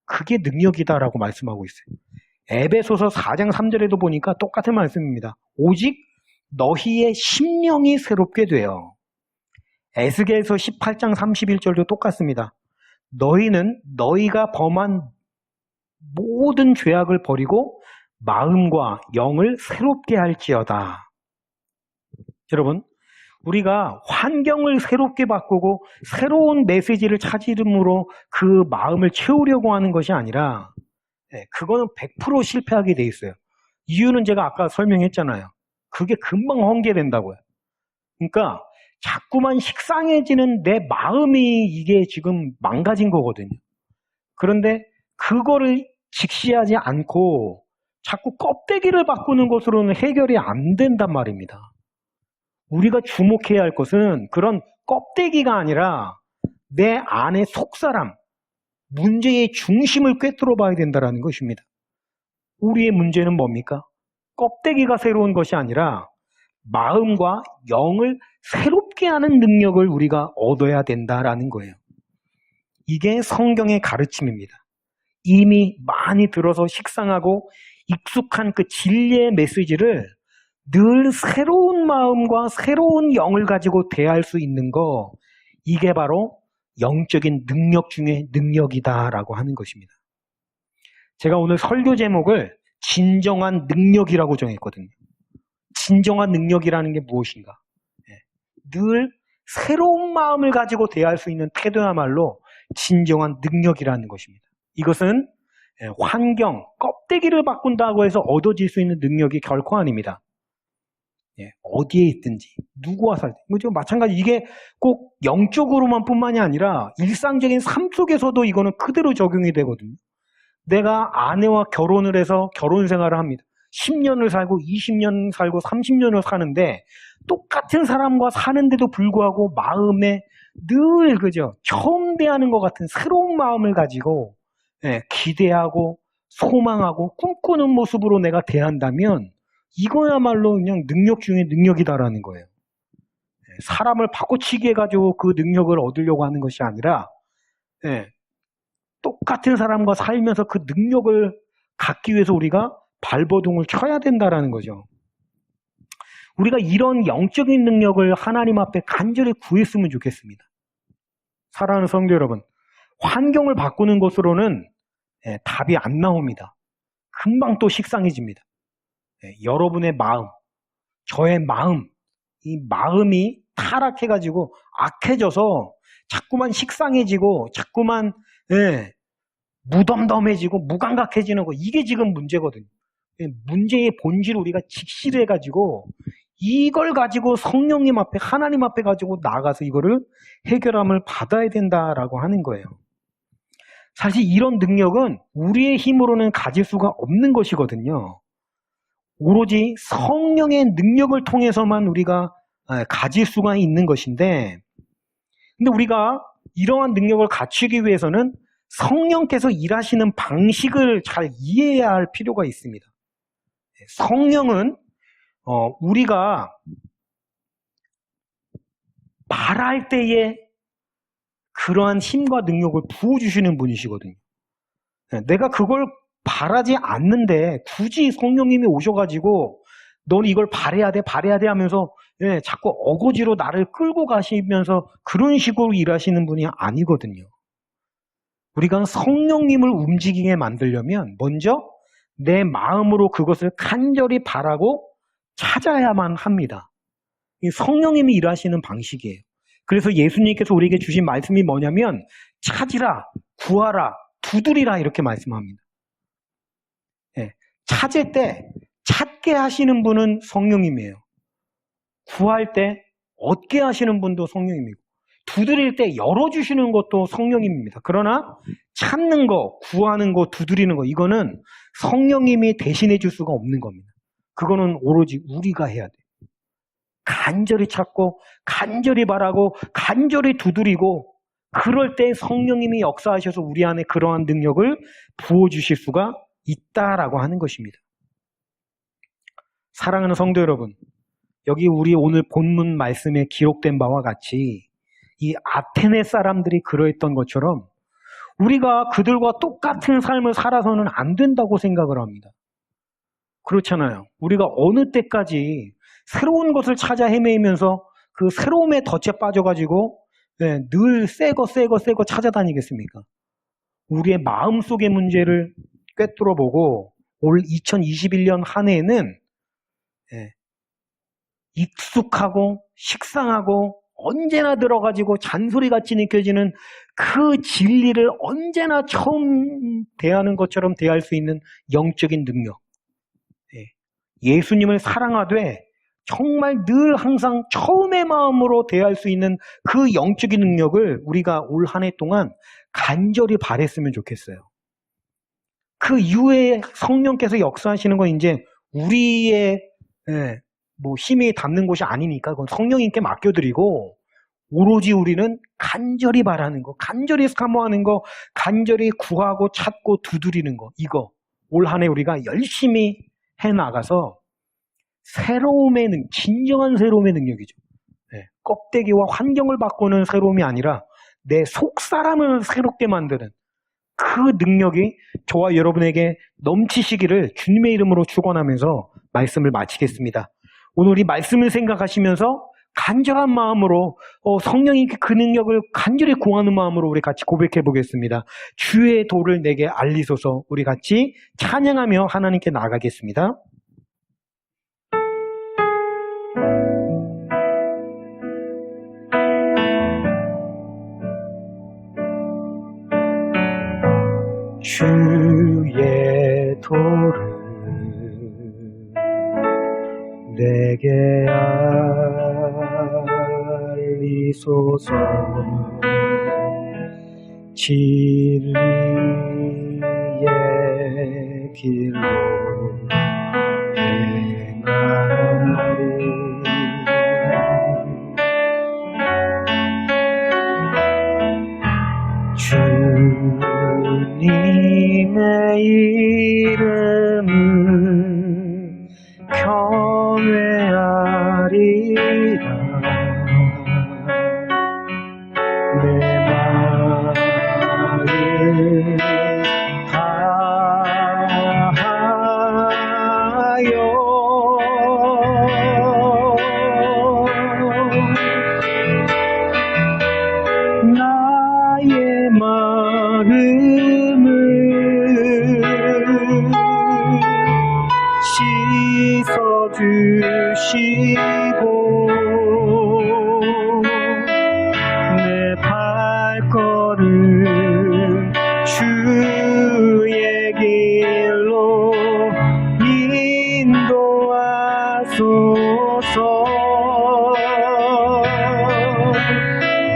그게 능력이다라고 말씀하고 있어요. 에베소서 4장 3절에도 보니까 똑같은 말씀입니다. 오직 너희의 심령이 새롭게 되어. 에스겔서 18장 31절도 똑같습니다. 너희는 너희가 범한 모든 죄악을 버리고 마음과 영을 새롭게 할지어다. 여러분, 우리가 환경을 새롭게 바꾸고 새로운 메시지를 찾음으로 그 마음을 채우려고 하는 것이 아니라 그거는 100% 실패하게 돼 있어요. 이유는 제가 아까 설명했잖아요. 그게 금방 헌개된다고요. 그러니까 자꾸만 식상해지는 내 마음이 이게 지금 망가진 거거든요. 그런데 그거를 직시하지 않고 자꾸 껍데기를 바꾸는 것으로는 해결이 안 된단 말입니다. 우리가 주목해야 할 것은 그런 껍데기가 아니라 내 안의 속사람, 문제의 중심을 꿰뚫어 봐야 된다는 것입니다. 우리의 문제는 뭡니까? 껍데기가 새로운 것이 아니라 마음과 영을 새롭게 하는 능력을 우리가 얻어야 된다라는 거예요. 이게 성경의 가르침입니다. 이미 많이 들어서 식상하고 익숙한 그 진리의 메시지를 늘 새로운 마음과 새로운 영을 가지고 대할 수 있는 거, 이게 바로 영적인 능력 중에 능력이다라고 하는 것입니다. 제가 오늘 설교 제목을 진정한 능력이라고 정했거든요. 진정한 능력이라는 게 무엇인가? 늘 새로운 마음을 가지고 대할 수 있는 태도야말로 진정한 능력이라는 것입니다. 이것은 환경, 껍데기를 바꾼다고 해서 얻어질 수 있는 능력이 결코 아닙니다. 어디에 있든지 누구와 살 때 마찬가지. 이게 꼭 영적으로만 뿐만이 아니라 일상적인 삶 속에서도 이거는 그대로 적용이 되거든요. 내가 아내와 결혼을 해서 결혼 생활을 합니다. 10년을 살고 20년 살고 30년을 사는데 똑같은 사람과 사는데도 불구하고 마음에 늘 처음 대하는 것 같은 새로운 마음을 가지고 기대하고 소망하고 꿈꾸는 모습으로 내가 대한다면 이거야말로 그냥 능력 중에 능력이다라는 거예요. 사람을 바꿔치기 해가지고 그 능력을 얻으려고 하는 것이 아니라 똑같은 사람과 살면서 그 능력을 갖기 위해서 우리가 발버둥을 쳐야 된다라는 거죠. 우리가 이런 영적인 능력을 하나님 앞에 간절히 구했으면 좋겠습니다. 사랑하는 성도 여러분, 환경을 바꾸는 것으로는 답이 안 나옵니다. 금방 또 식상해집니다. 여러분의 마음, 저의 마음, 이 마음이 타락해가지고 악해져서 자꾸만 식상해지고 자꾸만 무덤덤해지고 무감각해지는 거, 이게 지금 문제거든요. 문제의 본질을 우리가 직시를 해가지고 이걸 가지고 성령님 앞에, 하나님 앞에 가지고 나가서 이거를 해결함을 받아야 된다라고 하는 거예요. 사실 이런 능력은 우리의 힘으로는 가질 수가 없는 것이거든요. 오로지 성령의 능력을 통해서만 우리가 가질 수가 있는 것인데, 근데 우리가 이러한 능력을 갖추기 위해서는 성령께서 일하시는 방식을 잘 이해해야 할 필요가 있습니다. 성령은 우리가 바랄 때에 그러한 힘과 능력을 부어주시는 분이시거든요. 내가 그걸 바라지 않는데 굳이 성령님이 오셔가지고 너는 이걸 바래야 돼 하면서 자꾸 어거지로 나를 끌고 가시면서 그런 식으로 일하시는 분이 아니거든요. 우리가 성령님을 움직이게 만들려면 먼저 내 마음으로 그것을 간절히 바라고 찾아야만 합니다. 이 성령님이 일하시는 방식이에요. 그래서 예수님께서 우리에게 주신 말씀이 뭐냐면 찾으라, 구하라, 두드리라 이렇게 말씀합니다. 찾을 때 찾게 하시는 분은 성령님이에요. 구할 때 얻게 하시는 분도 성령님이고 두드릴 때 열어주시는 것도 성령님입니다. 그러나 찾는 거, 구하는 거, 두드리는 거, 이거는 성령님이 대신해 줄 수가 없는 겁니다. 그거는 오로지 우리가 해야 돼요. 간절히 찾고 간절히 바라고 간절히 두드리고 그럴 때 성령님이 역사하셔서 우리 안에 그러한 능력을 부어주실 수가 있다라고 하는 것입니다. 사랑하는 성도 여러분, 여기 우리 오늘 본문 말씀에 기록된 바와 같이 이 아테네 사람들이 그러했던 것처럼 우리가 그들과 똑같은 삶을 살아서는 안 된다고 생각을 합니다. 그렇잖아요. 우리가 어느 때까지 새로운 것을 찾아 헤매면서 그 새로움에 덫에 빠져가지고 늘 새거 찾아다니겠습니까? 우리의 마음속의 문제를 꿰뚫어보고 올 2021년 한 해에는 익숙하고 식상하고 언제나 들어가지고 잔소리같이 느껴지는 그 진리를 언제나 처음 대하는 것처럼 대할 수 있는 영적인 능력, 예수님을 사랑하되 정말 늘 항상 처음의 마음으로 대할 수 있는 그 영적인 능력을 우리가 올 한 해 동안 간절히 바랬으면 좋겠어요. 그 이후에 성령께서 역사하시는 건 이제 우리의 힘이 닿는 곳이 아니니까 그건 성령님께 맡겨드리고 오로지 우리는 간절히 바라는 거, 간절히 사모하는 거, 간절히 구하고 찾고 두드리는 거, 이거 올 한 해 우리가 열심히 해나가서 진정한 새로움의 능력이죠. 껍데기와 환경을 바꾸는 새로움이 아니라 내 속사람을 새롭게 만드는 그 능력이 저와 여러분에게 넘치시기를 주님의 이름으로 축원하면서 말씀을 마치겠습니다. 오늘 이 말씀을 생각하시면서 간절한 마음으로 성령님께 그 능력을 간절히 구하는 마음으로 우리 같이 고백해 보겠습니다. 주의 도를 내게 알리소서. 우리 같이 찬양하며 하나님께 나아가겠습니다. 주의 도를 내게 알리소서. 진리의 길로 행하리. 주님의 이름을 경외하리라. 내 마음 다하여 나의 마음을 씻어주시고 내 발걸음 주의 길로 인도하소서.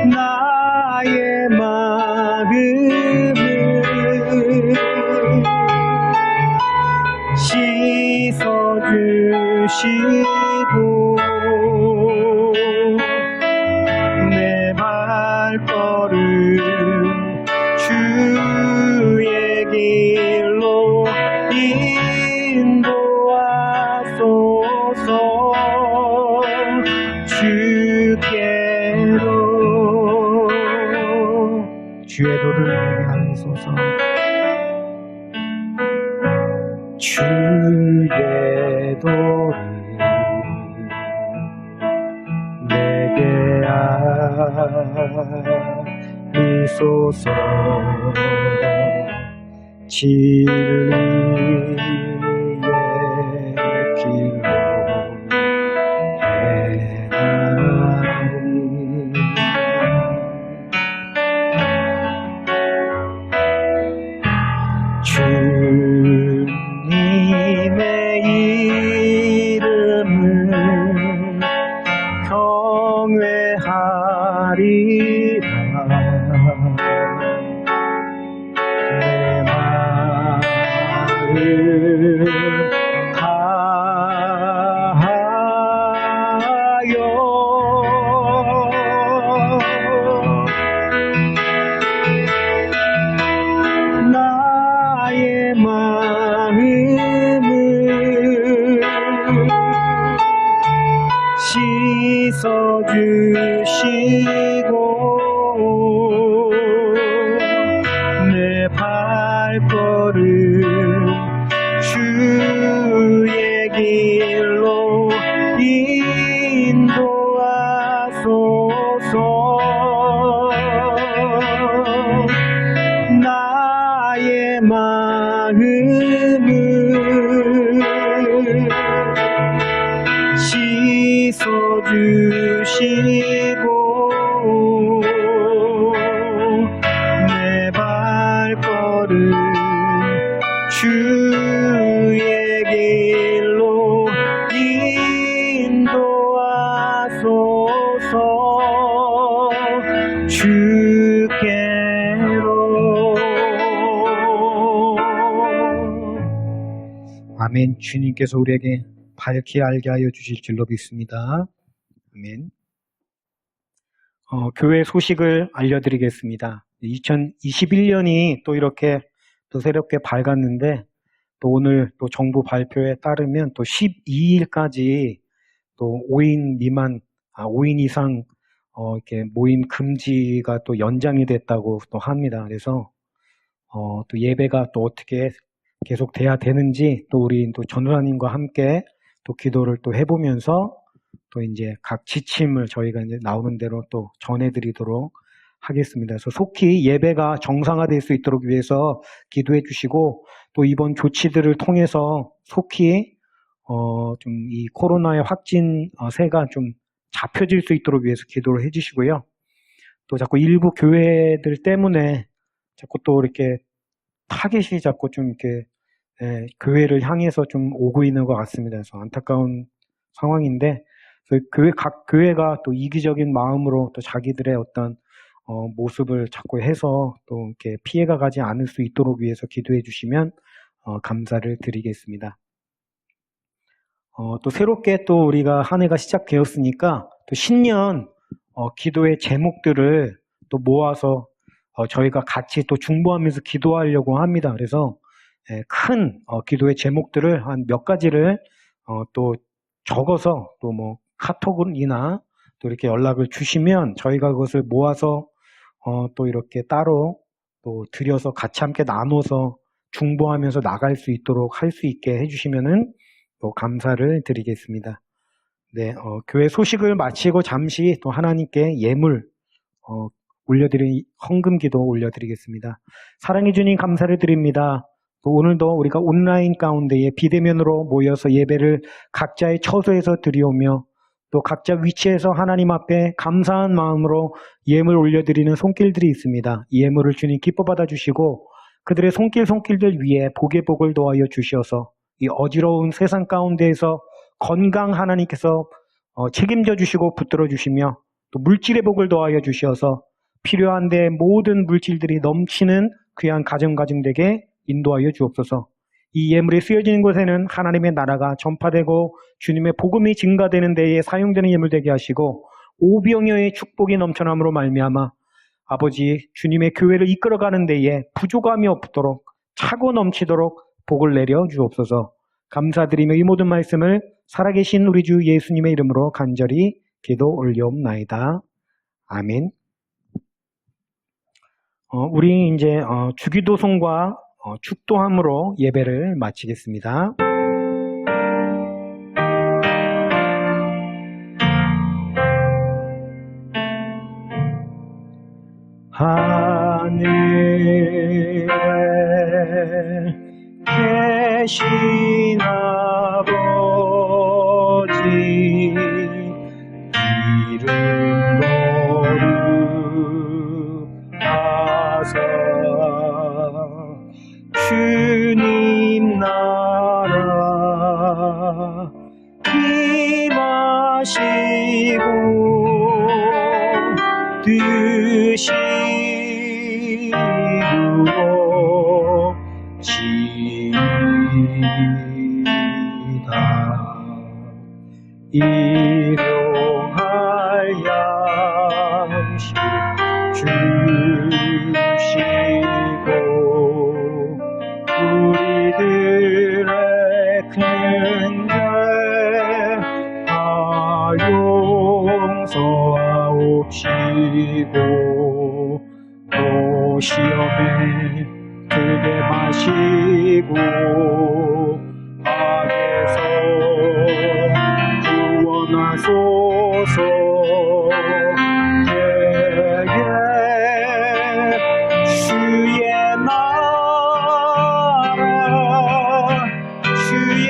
나의 마음을 씻어주시고 내 발걸음 주의 길로 인도하소서. 주의 도를 내게 알리소서. 주의 도를 내게 알리소서. 진리의 길로 행하리. 주님의 이름을 경외하리라. 내 마음 다하여 주께로. 아멘. 주님께서 우리에게 밝히 알게 하여 주실 줄로 믿습니다. 아멘. 교회 소식을 알려드리겠습니다. 2021년이 또 이렇게 또 새롭게 밝았는데, 또 오늘 또 정부 발표에 따르면 또 12일까지 또 5인 미만, 5인 이상 이렇게 모임 금지가 또 연장이 됐다고 또 합니다. 그래서 또 예배가 또 어떻게 계속 돼야 되는지 또 우리 또 전도사님과 함께 또 기도를 또 해보면서 또 이제 각 지침을 저희가 이제 나오는 대로 또 전해드리도록 하겠습니다. 그래서 속히 예배가 정상화될 수 있도록 위해서 기도해 주시고, 또 이번 조치들을 통해서 속히 좀 이 코로나의 확진세가 좀 잡혀질 수 있도록 위해서 기도를 해주시고요. 또 자꾸 일부 교회들 때문에 자꾸 또 이렇게 타겟이 자꾸 좀 이렇게 교회를 향해서 좀 오고 있는 것 같습니다. 그래서 안타까운 상황인데, 각 교회가 또 이기적인 마음으로 또 자기들의 어떤 모습을 자꾸 해서 또 이렇게 피해가 가지 않을 수 있도록 위해서 기도해 주시면 감사를 드리겠습니다. 또 새롭게 또 우리가 한 해가 시작되었으니까 또 신년 기도의 제목들을 또 모아서 저희가 같이 또 중보하면서 기도하려고 합니다. 그래서 큰 기도의 제목들을 한 몇 가지를 또 적어서 또 뭐 카톡이나 또 이렇게 연락을 주시면 저희가 그것을 모아서 또 이렇게 따로 또 드려서 같이 함께 나눠서 중보하면서 나갈 수 있도록 할 수 있게 해주시면은 또 감사를 드리겠습니다. 네, 교회 소식을 마치고 잠시 또 하나님께 예물 헌금기도 올려드리겠습니다. 사랑해 주님 감사를 드립니다. 또 오늘도 우리가 온라인 가운데에 비대면으로 모여서 예배를 각자의 처소에서 드리오며 또 각자 위치에서 하나님 앞에 감사한 마음으로 예물 올려드리는 손길들이 있습니다. 이 예물을 주님 기뻐 받아주시고 그들의 손길들 위에 복의 복을 더하여 주시어서 이 어지러운 세상 가운데에서 건강 하나님께서 책임져 주시고 붙들어 주시며 또 물질의 복을 더하여 주시어서 필요한 데 모든 물질들이 넘치는 귀한 가정되게 인도하여 주옵소서. 이 예물이 쓰여지는 곳에는 하나님의 나라가 전파되고 주님의 복음이 증가되는 데에 사용되는 예물 되게 하시고 오병이어의 축복이 넘쳐남으로 말미암아 아버지 주님의 교회를 이끌어가는 데에 부족함이 없도록 차고 넘치도록 복을 내려 주옵소서. 감사드리며 이 모든 말씀을 살아계신 우리 주 예수님의 이름으로 간절히 기도 올려옵나이다. 아멘. 우리 이제 주기도송과 축도함으로 예배를 마치겠습니다. 하늘에 계신 아버지 이름 거룩하사 주님 나라 임하시고 뜻이 이루어지이다. 일용할 양식 주시고 우리들의 큰 죄 다 용서하옵시고 또 시험에 들게 마시고 악에서 구원하소서. 내게 주의 나라 주의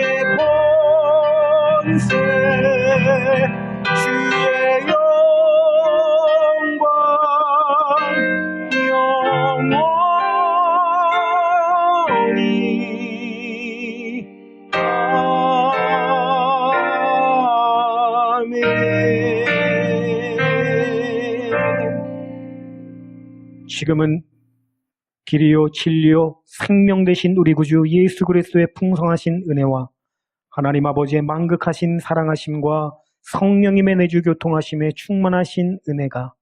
권세 주의 영광 영원히 아멘. 지금은 길이요 진리요 생명 되신 우리 구주 예수 그리스도의 풍성하신 은혜와 하나님 아버지의 만극하신 사랑하심과 성령님의 내주 교통하심에 충만하신 은혜가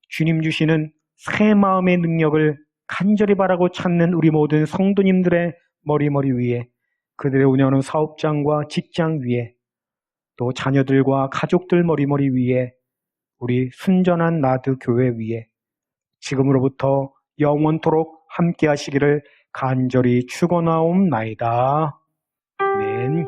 주님 주시는 새 마음의 능력을 간절히 바라고 찾는 우리 모든 성도님들의 머리 위에, 그들의 운영하는 사업장과 직장 위에, 또 자녀들과 가족들 머리 위에, 우리 순전한 나드 교회 위에 지금으로부터 영원토록 함께 하시기를 간절히 축원하옵나이다. 아멘.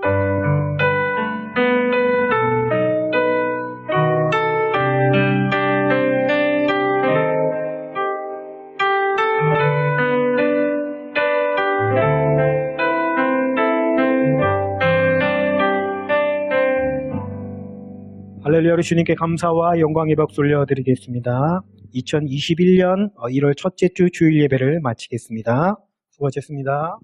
할렐루야. 주님께 감사와 영광의 박수 올려드리겠습니다. 2021년 1월 첫째 주 주일 예배를 마치겠습니다. 수고하셨습니다.